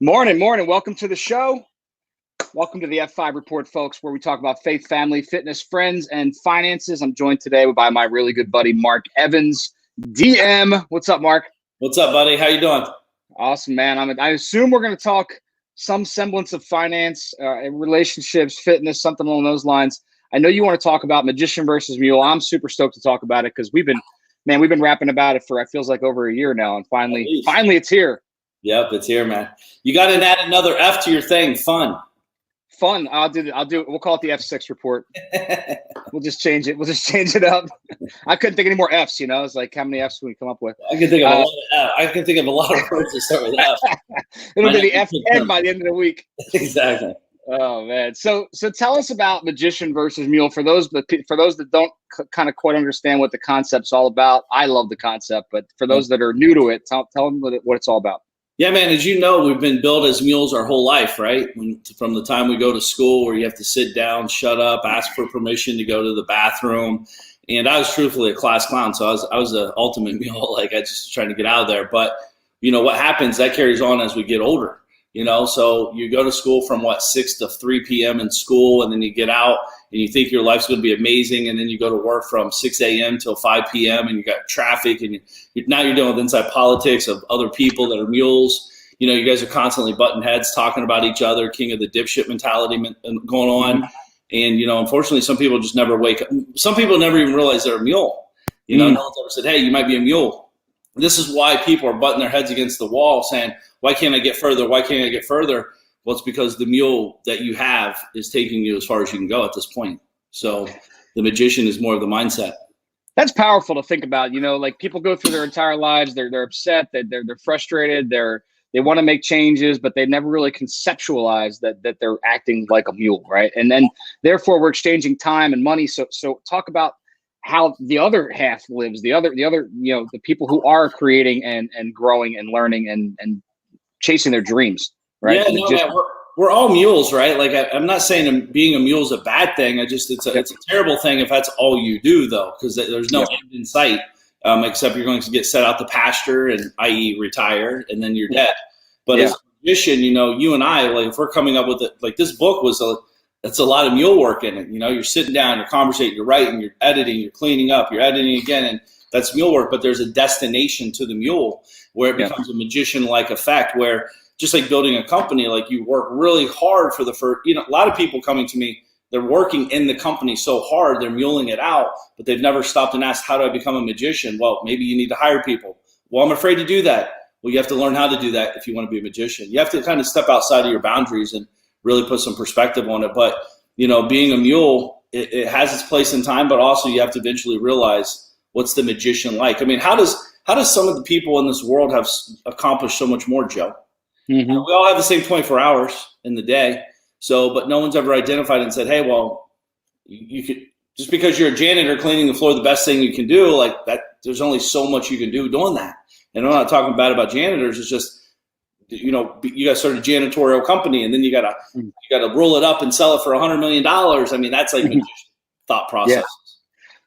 Morning, morning. Welcome to the show. Welcome to the F5 Report, folks, where we talk about faith, family, fitness, friends, and finances. I'm joined today by my really good buddy, Mark Evans, DM. What's up, Mark? What's up, buddy? How you doing? Awesome, man. I assume we're going to talk some semblance of finance, relationships, fitness, something along those lines. I know you want to talk about magician versus mule. I'm super stoked to talk about it because we've been rapping about it for, it feels like over a year now. And finally it's here. Yep, it's here, man. You got to add another F to your thing. Fun. I'll do it. We'll call it the F6 report. We'll just change it. We'll just change it up. I couldn't think of any more Fs. It's like, how many Fs can we come up with? I can think of a lot of F. I can think of a lot of words that start with F. It'll be the F10 by the end of the week. Exactly. Oh man. So tell us about magician versus mule for those that don't kind of quite understand what the concept's all about. I love the concept, but for those that are new to it, tell them what it's all about. Yeah, man, as you know, we've been built as mules our whole life, right? From the time we go to school where you have to sit down, shut up, ask for permission to go to the bathroom. And I was truthfully a class clown, so I was the ultimate mule. Like, I just was trying to get out of there. But, what happens, that carries on as we get older. So you go to school from 6 to 3 p.m. in school, and then you get out and you think your life's going to be amazing. And then you go to work from 6 a.m. till 5 p.m. and you got traffic, and now you're dealing with inside politics of other people that are mules. You guys are constantly butting heads, talking about each other, king of the dipshit mentality going on. And, unfortunately, some people just never wake up. Some people never even realize they're a mule. No one's ever said, hey, you might be a mule. This is why people are butting their heads against the wall saying, why can't I get further? Why can't I get further? Well, it's because the mule that you have is taking you as far as you can go at this point. So the magician is more of the mindset. That's powerful to think about. Like, people go through their entire lives. They're upset. They're frustrated. They want to make changes, but they never really conceptualize that they're acting like a mule, right? And then therefore we're exchanging time and money. So talk about how the other half lives, the other, the people who are creating and growing and learning and chasing their dreams, right? Yeah, man, we're all mules, right? Like, I'm not saying being a mule is a bad thing. It's a terrible thing if that's all you do, though, because there's no end in sight, except you're going to get set out to pasture and, i.e., retire, and then you're dead. But as a magician, you and I, like, if we're coming up with it, like, this book it's a lot of mule work in it. You're sitting down, you're conversating, you're writing, you're editing, you're cleaning up, you're editing again, and that's mule work. But there's a destination to the mule where it becomes a magician-like effect, where just like building a company, like, you work really hard for the first, a lot of people coming to me, they're working in the company so hard, they're muling it out, but they've never stopped and asked, how do I become a magician? Well, maybe you need to hire people. Well, I'm afraid to do that. Well, you have to learn how to do that if you want to be a magician. You have to kind of step outside of your boundaries and really put some perspective on it. But, being a mule, it has its place in time, but also you have to eventually realize, what's the magician like? I mean, how does some of the people in this world have accomplished so much more, Joe? We all have the same 24 hours in the day. So, but no one's ever identified and said, hey, well, you could, just because you're a janitor cleaning the floor, the best thing you can do, like that, there's only so much you can do doing that. And I'm not talking bad about janitors. It's just, you got to start a janitorial company, and then you got to roll it up and sell it for $100 million. I mean, that's like thought process. Yeah.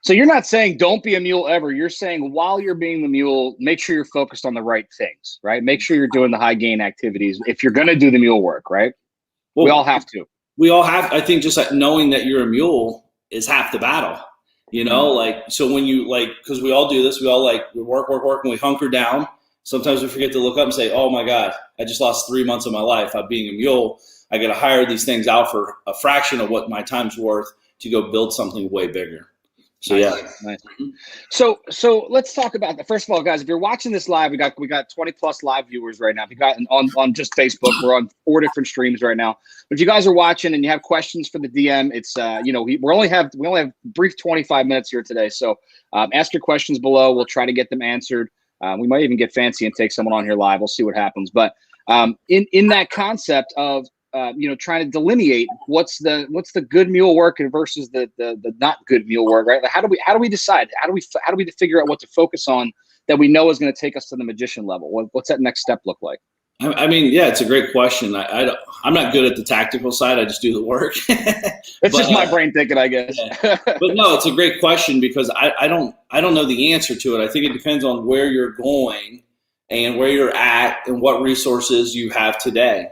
So you're not saying don't be a mule ever. You're saying while you're being the mule, make sure you're focused on the right things, right? Make sure you're doing the high gain activities if you're going to do the mule work, right? Well, we all have to. We all have. I think just like knowing that you're a mule is half the battle. Like, so when you, like, because we all do this, we work, and we hunker down. Sometimes we forget to look up and say, oh my God, I just lost 3 months of my life by being a mule. I got to hire these things out for a fraction of what my time's worth to go build something way bigger. So nice. So let's talk about that. First of all, guys, if you're watching this live, we got 20 plus live viewers right now. If you got on just Facebook, we're on 4 different streams right now. But if you guys are watching and you have questions for the DM, it's we only have brief 25 minutes here today. So ask your questions below. We'll try to get them answered. We might even get fancy and take someone on here live. We'll see what happens. But in that concept of trying to delineate what's the good mule work versus the not good mule work, right? Like, how do we decide? How do we figure out what to focus on that we know is going to take us to the magician level? What's that next step look like? I mean, yeah, it's a great question. I'm not good at the tactical side. I just do the work. It's just my brain thinking, I guess. Yeah. But no, it's a great question because I don't know the answer to it. I think it depends on where you're going and where you're at and what resources you have today.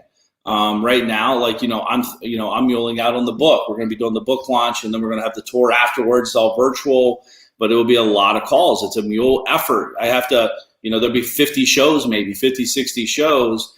Right now, like, I'm muling out on the book. We're going to be doing the book launch, and then we're going to have the tour afterwards. It's all virtual, but it will be a lot of calls. It's a mule effort. I have to, there'll be 50 shows, maybe 50, 60 shows,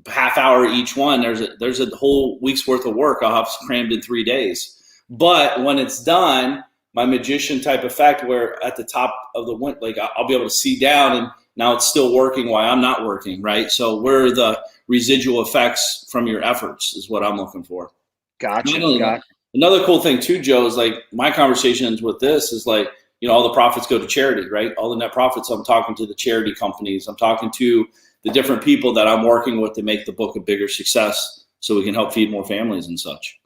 half hour each one. There's a whole week's worth of work I'll have crammed in 3 days. But when it's done, my magician type effect, where at the top of the wind, like, I'll be able to see down, and now it's still working while I'm not working, right? So where are the residual effects from your efforts is what I'm looking for. Gotcha. Another cool thing too, Joe, is like my conversations with this is like, all the profits go to charity, right? All the net profits, I'm talking to the charity companies. I'm talking to the different people that I'm working with to make the book a bigger success so we can help feed more families and such.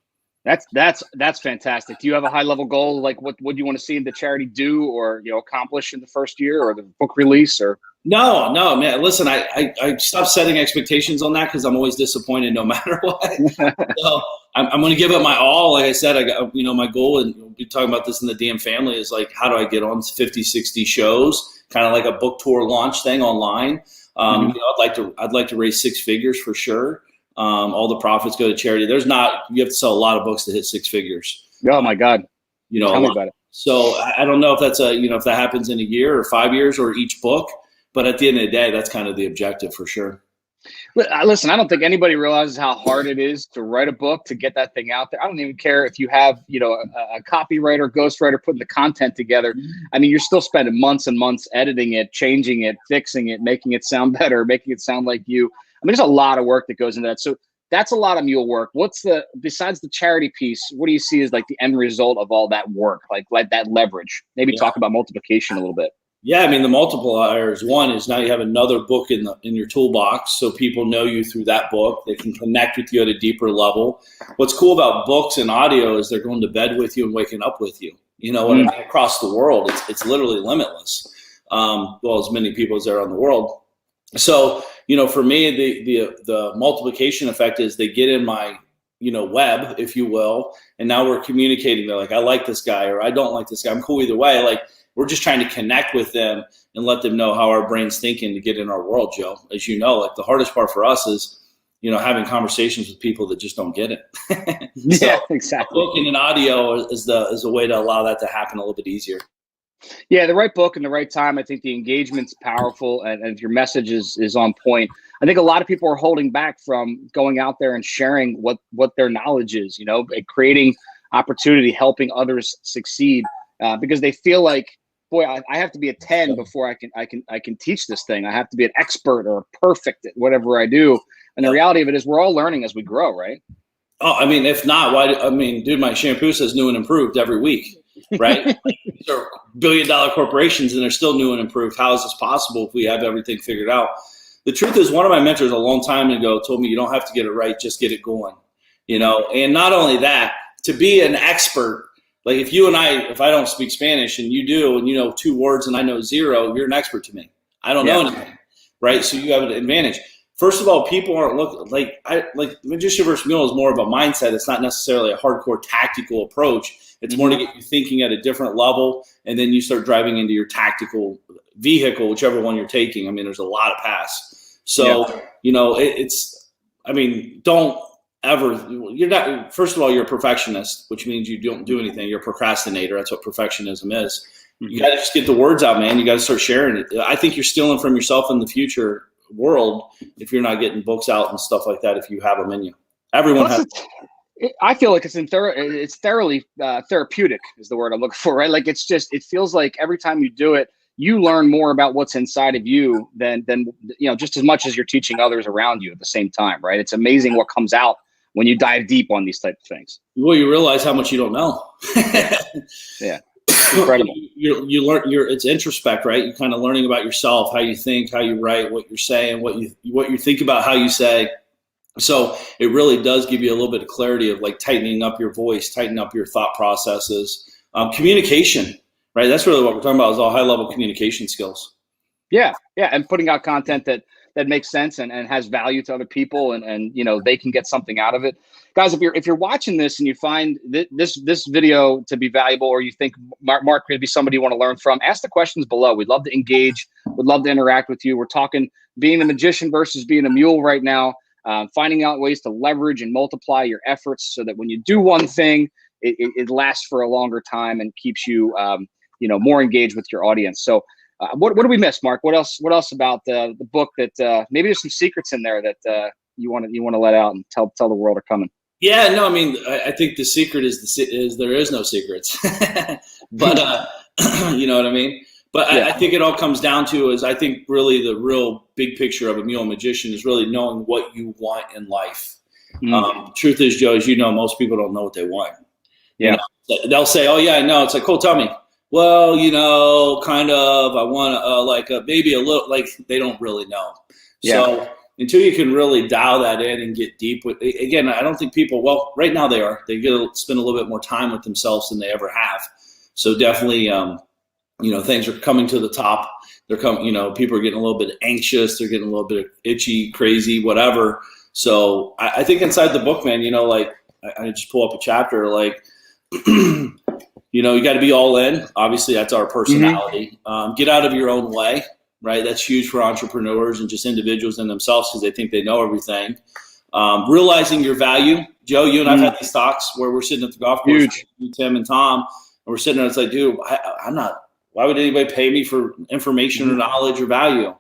That's fantastic. Do you have a high level goal? Like what do you want to see the charity do or, accomplish in the first year or the book release or? No, man. Listen, I stopped setting expectations on that because I'm always disappointed no matter what. So I'm going to give it my all. Like I said, I got, my goal, and we'll be talking about this in the DM family, is like, how do I get on 50, 60 shows, kind of like a book tour launch thing online. I'd like to raise 6 figures for sure. All the profits go to charity. You have to sell a lot of books to hit 6 figures. Oh my God. Tell me about it. So I don't know if that's if that happens in a year or 5 years or each book, but at the end of the day, that's kind of the objective for sure. Listen, I don't think anybody realizes how hard it is to write a book, to get that thing out there. I don't even care if you have, a copywriter, ghostwriter putting the content together. I mean, you're still spending months and months editing it, changing it, fixing it, making it sound better, making it sound like you. I mean, there's a lot of work that goes into that. So that's a lot of mule work. Besides the charity piece, what do you see as like the end result of all that work, like that leverage? Maybe talk about multiplication a little bit. Yeah, I mean, the multipliers, one is now you have another book in your toolbox, so people know you through that book. They can connect with you at a deeper level. What's cool about books and audio is they're going to bed with you and waking up with you. Across the world, it's literally limitless. As many people as there are in the world. So, for me, the multiplication effect is they get in my, web, if you will, and now we're communicating. They're like, I like this guy, or I don't like this guy. I'm cool either way. Like, we're just trying to connect with them and let them know how our brain's thinking to get in our world, Joe. As you know, like the hardest part for us is, having conversations with people that just don't get it. Yeah, exactly. Book and an audio is a way to allow that to happen a little bit easier. Yeah, the right book and the right time. I think the engagement's powerful, and if your message is on point, I think a lot of people are holding back from going out there and sharing what their knowledge is, creating opportunity, helping others succeed, because they feel like, boy, I have to be a 10 before I can teach this thing. I have to be an expert or perfect at whatever I do. And the reality of it is we're all learning as we grow, right? Oh, I mean, if not, why? I mean, dude, my shampoo says new and improved every week, right? These are billion-dollar corporations and they're still new and improved. How is this possible if we have everything figured out? The truth is, one of my mentors a long time ago told me you don't have to get it right, just get it going, And not only that, to be an expert, like if I don't speak Spanish and you do, and you know 2 words and I know 0, you're an expert to me. I don't know anything, right? So you have an advantage. First of all, people aren't looking like Magician versus Mule is more of a mindset. It's not necessarily a hardcore tactical approach. It's more to get you thinking at a different level, and then you start driving into your tactical vehicle, whichever one you're taking. I mean, there's a lot of paths. So don't ever. You're not. First of all, you're a perfectionist, which means you don't do anything. You're a procrastinator. That's what perfectionism is. You got to just get the words out, man. You got to start sharing it. I think you're stealing from yourself in the future world if you're not getting books out and stuff like that. If you have them in you, everyone has. I feel like it's thoroughly therapeutic is the word I'm looking for, right? Like it feels like every time you do it, you learn more about what's inside of you than just as much as you're teaching others around you at the same time, right? It's amazing what comes out when you dive deep on these type of things. Well, you realize how much you don't know. Yeah. Incredible. You learn. It's introspect, right? You're kind of learning about yourself, how you think, how you write, what you're saying, what you think about how you say. So it really does give you a little bit of clarity of like tightening up your voice, tightening up your thought processes, communication, right? That's really what we're talking about is all high level communication skills. Yeah, and putting out content that makes sense and has value to other people, and they can get something out of it. Guys, if you're watching this and you find this video to be valuable, or you think Mark could be somebody you want to learn from, ask the questions below. We'd love to engage. We'd love to interact with you. We're talking being a magician versus being a mule right now, finding out ways to leverage and multiply your efforts so that when you do one thing, it lasts for a longer time and keeps you, more engaged with your audience. So what do we miss, Mark? What else about the book that maybe there's some secrets in there that you want to let out and tell the world are coming? Yeah, no, I mean, I think the secret is there is no secrets, but you know what I mean? But I think it all comes down to is I think really the real big picture of a mule magician is really knowing what you want in life. Truth is, Joe, as you know, most people don't know what they want. Yeah. They'll say, oh, yeah, I know. It's like, cool, tell me. Well, kind of, I want maybe a little, like they don't really know. Yeah. So until you can really dial that in and get deep with, again, I don't think people, well, right now they get to spend a little bit more time with themselves than they ever have. So definitely, things are coming to the top. They're coming, people are getting a little bit anxious. They're getting a little bit itchy, crazy, whatever. So I think inside the book, man, I just pull up a chapter, like, you got to be all in. Obviously, that's our personality. Get out of your own way, right? That's huge for entrepreneurs and just individuals in themselves because they think they know everything. Realizing your value. Joe, you and I've had these talks where we're sitting at the golf course, Tim and Tom, and we're sitting there. It's like, dude, I'm not. Why would anybody pay me for information or knowledge or value?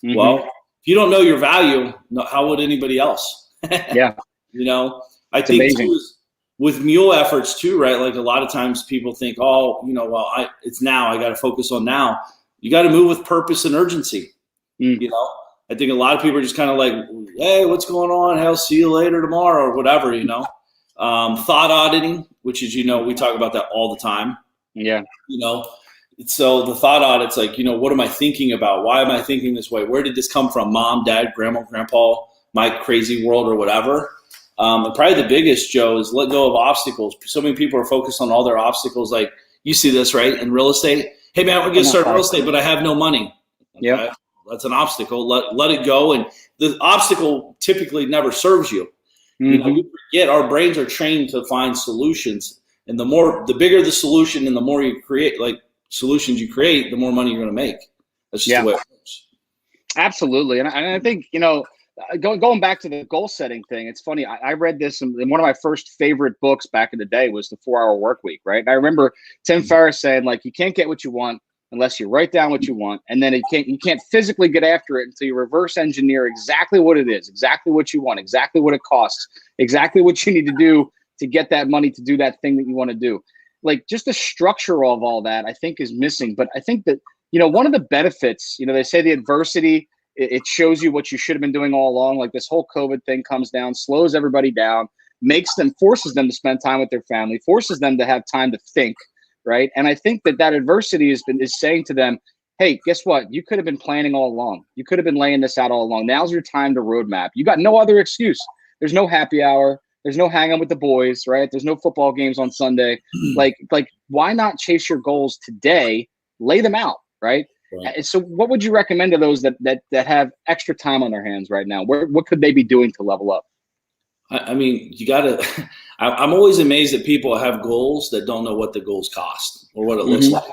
Well, if you don't know your value, how would anybody else? Yeah. I think too, with mule efforts too, right? Like a lot of times people think, it's now, I got to focus on now. You got to move with purpose and urgency. I think a lot of people are just kind of like, hey, what's going on? Hell, see you later tomorrow or whatever, thought auditing, which is, we talk about that all the time. Yeah. So the thought audit's like, what am I thinking about? Why am I thinking this way? Where did this come from? Mom, dad, grandma, grandpa, my crazy world or whatever. And probably the biggest, Joe, is let go of obstacles. So many people are focused on all their obstacles. Like you see this, right? In real estate. Hey man, we're going to start real estate, but I have no money. Okay? Yeah. That's an obstacle. Let it go. And the obstacle typically never serves you. You forget our brains are trained to find solutions. And the bigger the solution and the more you create, like solutions you create, the more money you're going to make. That's just the way it works. Absolutely. And I think, going back to the goal setting thing, it's funny. I read this in one of my first favorite books back in the day was The 4 Hour Work Week, right? And I remember Tim Ferriss saying, like, you can't get what you want unless you write down what you want, and then you can't physically get after it until you reverse engineer exactly what it is, exactly what you want, exactly what it costs, exactly what you need to do to get that money to do that thing that you want to do. Like just the structure of all that, I think is missing. But I think that, one of the benefits, they say the adversity, it shows you what you should have been doing all along. Like this whole COVID thing comes down, slows everybody down, forces them to spend time with their family, forces them to have time to think, right? And I think that adversity is saying to them, hey, guess what? You could have been planning all along. You could have been laying this out all along. Now's your time to roadmap. You got no other excuse. There's no happy hour. There's no hang out with the boys, right? There's no football games on Sunday. Like why not chase your goals today? Lay them out, right? Right. So what would you recommend to those that have extra time on their hands right now? What could they be doing to level up? I mean, you got to – I'm always amazed that people have goals that don't know what the goals cost or what it looks like.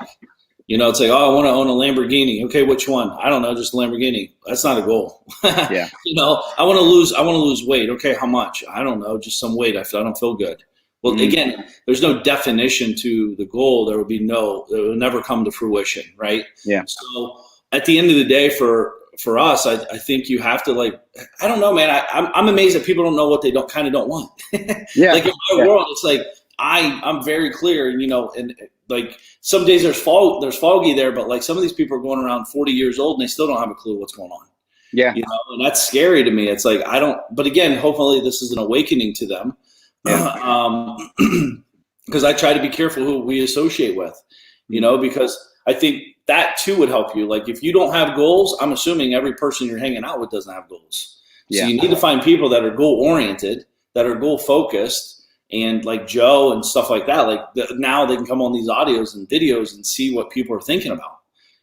It's like, oh, I want to own a Lamborghini. Okay, which one? I don't know, just a Lamborghini. That's not a goal. Yeah. I want to lose weight. Okay, how much? I don't know, just some weight. I don't feel good. Well, again, there's no definition to the goal. It will never come to fruition, right? Yeah. So at the end of the day, for us, I think you have to I don't know, man. I'm amazed that people don't know what they don't want. Yeah. Like in my world, it's like I'm very clear, and like some days there's foggy there, but like some of these people are going around 40 years old and they still don't have a clue what's going on. Yeah. And that's scary to me. It's like but again, hopefully this is an awakening to them. Yeah. Because I try to be careful who we associate with, because I think that too would help you. Like if you don't have goals, I'm assuming every person you're hanging out with doesn't have goals. So you need to find people that are goal oriented, that are goal focused, and like Joe and stuff like that. Like now they can come on these audios and videos and see what people are thinking about.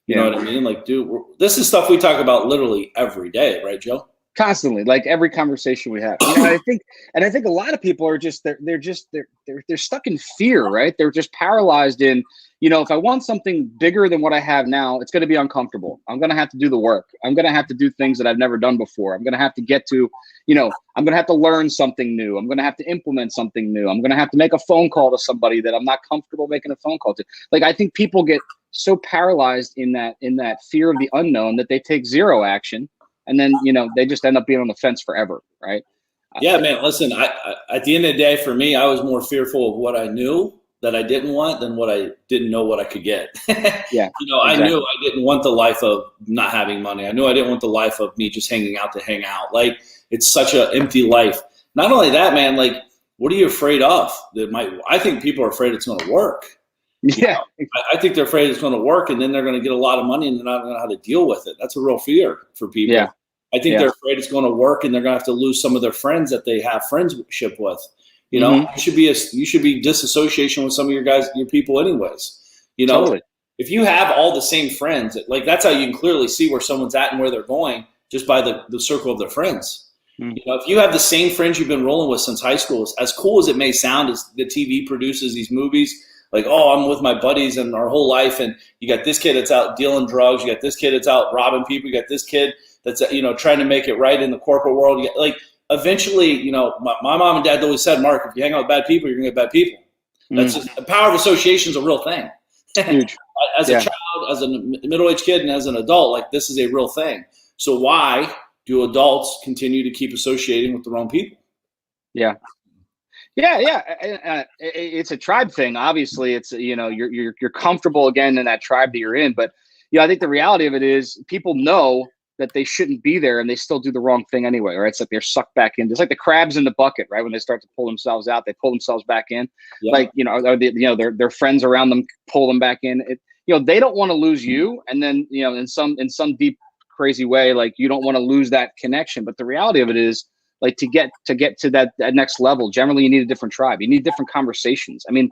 You know what I mean? Like, dude, this is stuff we talk about literally every day, right, Joe? Constantly, like every conversation we have. I think a lot of people are just they're stuck in fear, right? They're just paralyzed in, if I want something bigger than what I have now, it's going to be uncomfortable. I'm going to have to do the work. I'm going to have to do things that I've never done before. I'm going to have to get to, I'm going to have to learn something new. I'm going to have to implement something new. I'm going to have to make a phone call to somebody that I'm not comfortable making a phone call to. Like, I think people get so paralyzed in that fear of the unknown that they take zero action. And then, they just end up being on the fence forever, right? Yeah, man, listen, I at the end of the day, for me, I was more fearful of what I knew that I didn't want than what I didn't know what I could get. Yeah, I knew I didn't want the life of not having money. I knew I didn't want the life of me just hanging out to hang out. Like, it's such an empty life. Not only that, man, like, what are you afraid of? I think people are afraid it's going to work. Yeah. I think they're afraid it's going to work, and then they're going to get a lot of money, and they're not going to know how to deal with it. That's a real fear for people. Yeah. I think they're afraid it's going to work, and they're going to have to lose some of their friends that they have friendship with. You should be disassociation with some of your people anyways. Totally. If you have all the same friends, like, that's how you can clearly see where someone's at and where they're going, just by the circle of their friends. If you have the same friends you've been rolling with since high school, as cool as it may sound, as the TV produces these movies, like, oh, I'm with my buddies and our whole life, and you got this kid that's out dealing drugs, you got this kid that's out robbing people, you got this kid that's trying to make it right in the corporate world. Like, eventually, my mom and dad always said, Mark, if you hang out with bad people, you're gonna get bad people. That's just, the power of association is a real thing. Huge. As a child, as a middle-aged kid, and as an adult, like, this is a real thing. So why do adults continue to keep associating with the wrong people? Yeah. It's a tribe thing. Obviously, it's you're comfortable again in that tribe that you're in. But I think the reality of it is people know that they shouldn't be there, and they still do the wrong thing anyway. Right? It's like they're sucked back in. It's like the crabs in the bucket, right? When they start to pull themselves out, they pull themselves back in. Yeah. Like their friends around them pull them back in. They don't want to lose you, and then in some deep crazy way, like, you don't want to lose that connection. But the reality of it is, like, to get to that next level, generally you need a different tribe. You need different conversations. I mean,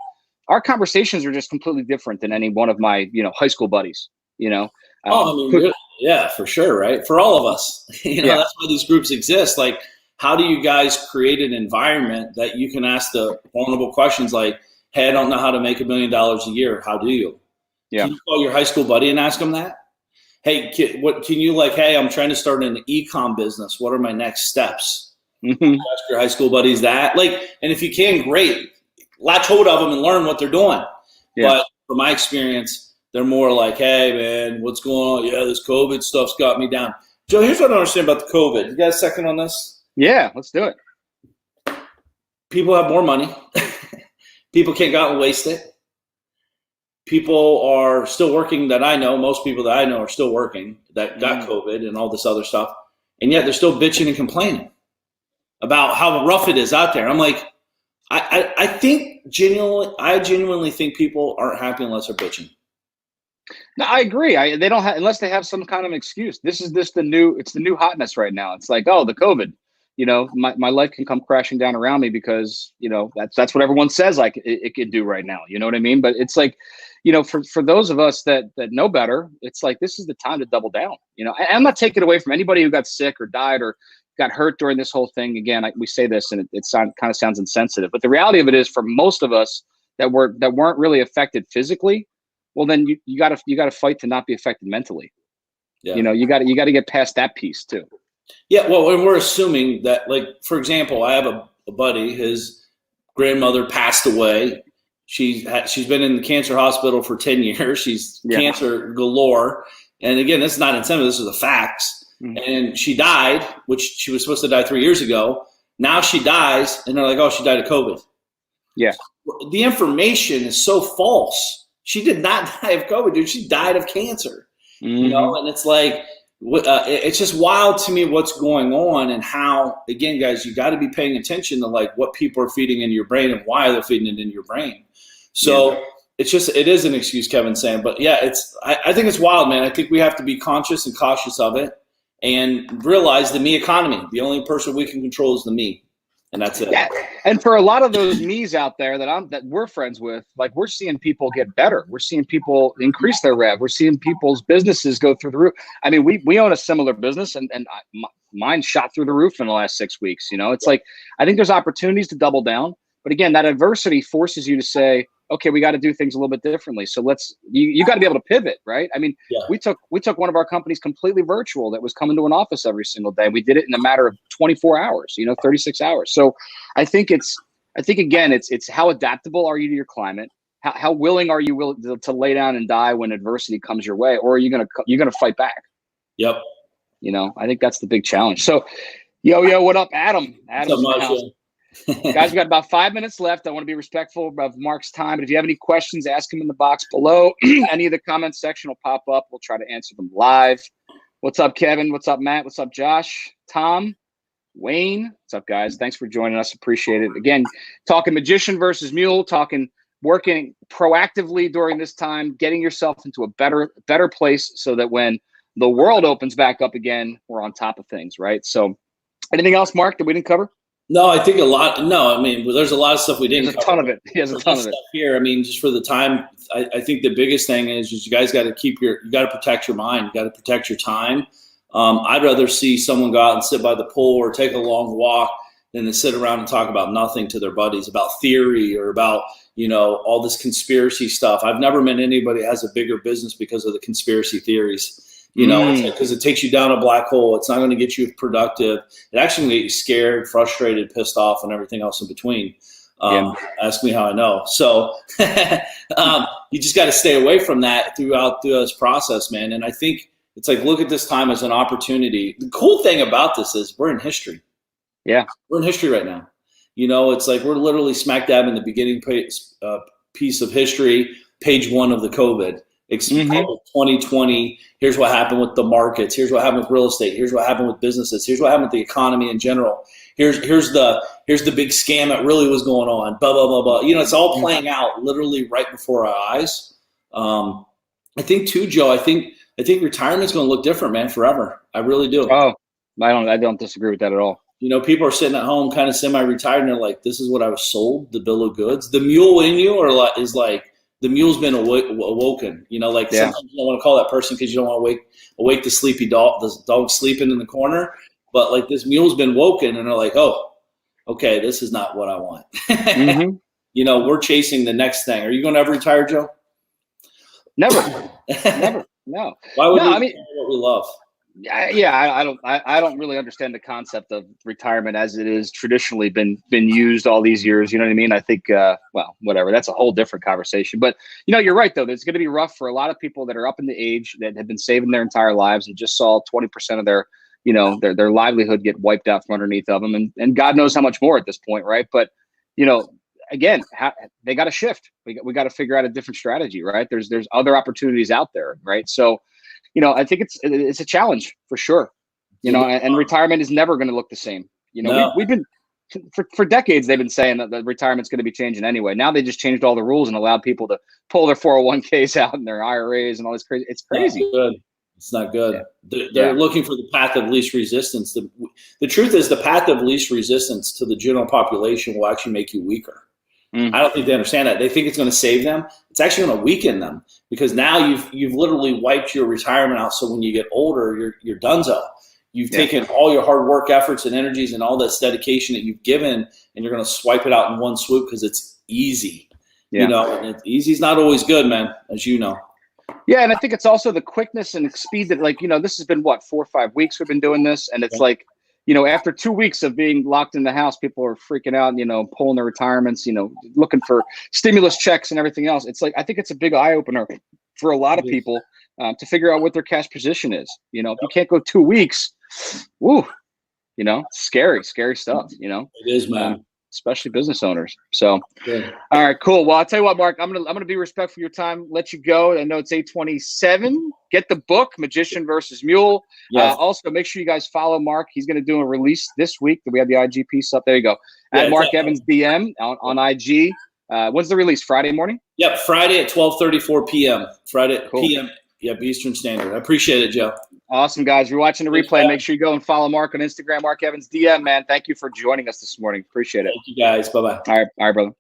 our conversations are just completely different than any one of my high school buddies. Yeah, for sure, right? For all of us, that's why these groups exist. Like, how do you guys create an environment that you can ask the vulnerable questions like, hey, I don't know how to make $1 million a year. How do you? Yeah. Can you call your high school buddy and ask him that? Hey, hey, I'm trying to start an e-com business. What are my next steps? Ask your high school buddies that. Like, and if you can, great. Latch hold of them and learn what they're doing. Yeah. But from my experience, they're more like, hey, man, what's going on? Yeah, this COVID stuff's got me down. Joe, here's what I don't understand about the COVID. You got a second on this? Yeah, let's do it. People have more money. People can't go out and waste it. People are still working that I know. Most people that I know are still working that got COVID and all this other stuff. And yet they're still bitching and complaining about how rough it is out there. I'm like, I genuinely think people aren't happy unless they're bitching. No, I agree. They don't have, unless they have some kind of excuse. It's the new hotness right now. It's like, oh, the COVID, my life can come crashing down around me because, that's what everyone says like it could do right now. You know what I mean? But it's like, for those of us that know better, it's like, this is the time to double down. I'm not taking it away from anybody who got sick or died or got hurt during this whole thing. Again, we say this and it kind of sounds insensitive, but the reality of it is, for most of us that weren't really affected physically, well, then you got to fight to not be affected mentally. Yeah. You got to get past that piece too. Yeah. Well, and we're assuming that, like, for example, I have a buddy, his grandmother passed away. She's been in the cancer hospital for 10 years. She's cancer galore. And again, this is not incentive. This is the facts. Mm-hmm. And she died, which she was supposed to die 3 years ago. Now she dies, and they're like, oh, she died of COVID. Yeah. The information is so false. She did not die of COVID, dude. She died of cancer. Mm-hmm. And it's like, it's just wild to me what's going on, and how, again, guys, you got to be paying attention to, like, what people are feeding into your brain and why they're feeding it into your brain. So it is an excuse, Kevin's saying, but yeah, I think it's wild, man. I think we have to be conscious and cautious of it and realize the me economy. The only person we can control is the me. And that's it. Yeah. And for a lot of those me's out there that we're friends with, like, we're seeing people get better. We're seeing people increase their rev. We're seeing people's businesses go through the roof. I mean, we own a similar business, and mine shot through the roof in the last 6 weeks. It's like, I think there's opportunities to double down. But again, that adversity forces you to say, okay, we got to do things a little bit differently. So you got to be able to pivot, right? I mean, we took one of our companies completely virtual that was coming to an office every single day. We did it in a matter of 24 hours, 36 hours. So I think again, it's how adaptable are you to your climate? How willing are you to lay down and die when adversity comes your way, or are you gonna fight back? Yep. I think that's the big challenge. So, yo, what up, Adam? Adam's in the house. Guys, we got about 5 minutes left. I want to be respectful of Mark's time. But if you have any questions, ask him in the box below. Any of the comments section will pop up. We'll try to answer them live. What's up, Kevin? What's up, Matt? What's up, Josh? Tom? Wayne? What's up, guys? Thanks for joining us. Appreciate it. Again, talking magician versus mule, working proactively during this time, getting yourself into a better place so that when the world opens back up again, we're on top of things, right? So anything else, Mark, that we didn't cover? No, I think a lot. No, I mean, there's a lot of stuff we didn't cover. There's a ton of it. There's a ton of it here. I mean, just for the time, I think the biggest thing is you guys got to you got to protect your mind. You got to protect your time. I'd rather see someone go out and sit by the pool or take a long walk than to sit around and talk about nothing to their buddies, about theory or about, all this conspiracy stuff. I've never met anybody that has a bigger business because of the conspiracy theories. Because it takes you down a black hole. It's not going to get you productive. It actually will get you scared, frustrated, pissed off, and everything else in between. Ask me how I know. So you just got to stay away from that throughout this process, man. And I think it's like, look at this time as an opportunity. The cool thing about this is we're in history. Yeah. We're in history right now. It's like we're literally smack dab in the beginning piece of history, page 1 of the COVID. It's 2020. Here's what happened with the markets. Here's what happened with real estate. Here's what happened with businesses. Here's what happened with the economy in general. Here's the big scam that really was going on. Blah blah blah blah. It's all playing out literally right before our eyes. I think too, Joe. I think retirement's going to look different, man, forever. I really do. Oh, I don't disagree with that at all. People are sitting at home, kind of semi-retired, and they're like, "This is what I was sold, the bill of goods." The mule in you, is like. The mule's been awoken, sometimes you don't want to call that person because you don't want to awake the sleepy dog, the dog sleeping in the corner. But like this mule's been woken and they're like, oh, okay, this is not what I want. We're chasing the next thing. Are you going to ever retire, Joe? Never, never, no. Why would what we love? Yeah, I don't really understand the concept of retirement as it is traditionally been used all these years. You know what I mean? I think, whatever. That's a whole different conversation. But you're right though. It's going to be rough for a lot of people that are up in the age that have been saving their entire lives and just saw 20% of their, their livelihood get wiped out from underneath of them, and God knows how much more at this point, right? But again, they got to shift. We got to figure out a different strategy, right? There's other opportunities out there, right? So. I think it's a challenge for sure, and retirement is never going to look the same. We've been for decades, they've been saying that the retirement's going to be changing anyway. Now they just changed all the rules and allowed people to pull their 401ks out and their IRAs and all this crazy. It's crazy. It's not good. They're looking for the path of least resistance. The truth is the path of least resistance to the general population will actually make you weaker. I don't think they understand that. They think it's going to save them. It's actually going to weaken them because now you've literally wiped your retirement out. So when you get older, you're donezo. You've taken all your hard work efforts and energies and all this dedication that you've given, and you're going to swipe it out in one swoop because it's easy. And easy is not always good, man, as you know. Yeah, and I think it's also the quickness and speed that, this has been 4 or 5 weeks we've been doing this, and it's like, after 2 weeks of being locked in the house, people are freaking out, pulling their retirements, looking for stimulus checks and everything else. It's like, I think it's a big eye opener for a lot of people to figure out what their cash position is. If you can't go 2 weeks, scary stuff, It is, man. Especially business owners. So, all right, cool. Well, I'll tell you what, Mark, I'm gonna be respectful of your time. Let you go. I know it's 8:27. Get the book, Magician versus Mule. Yes. Also, make sure you guys follow Mark. He's going to do a release this week. We have the IG piece up. There you go. At Mark Evans DM on IG. When's the release? Friday morning? Yep, Friday at 12:34 p.m. Friday cool. p.m. Yep, Eastern Standard. I appreciate it, Joe. Awesome, guys. If you're watching the replay, make sure you go and follow Mark on Instagram, Mark Evans DM, man. Thank you for joining us this morning. Appreciate it. Thank you, guys. Bye-bye. All right, brother.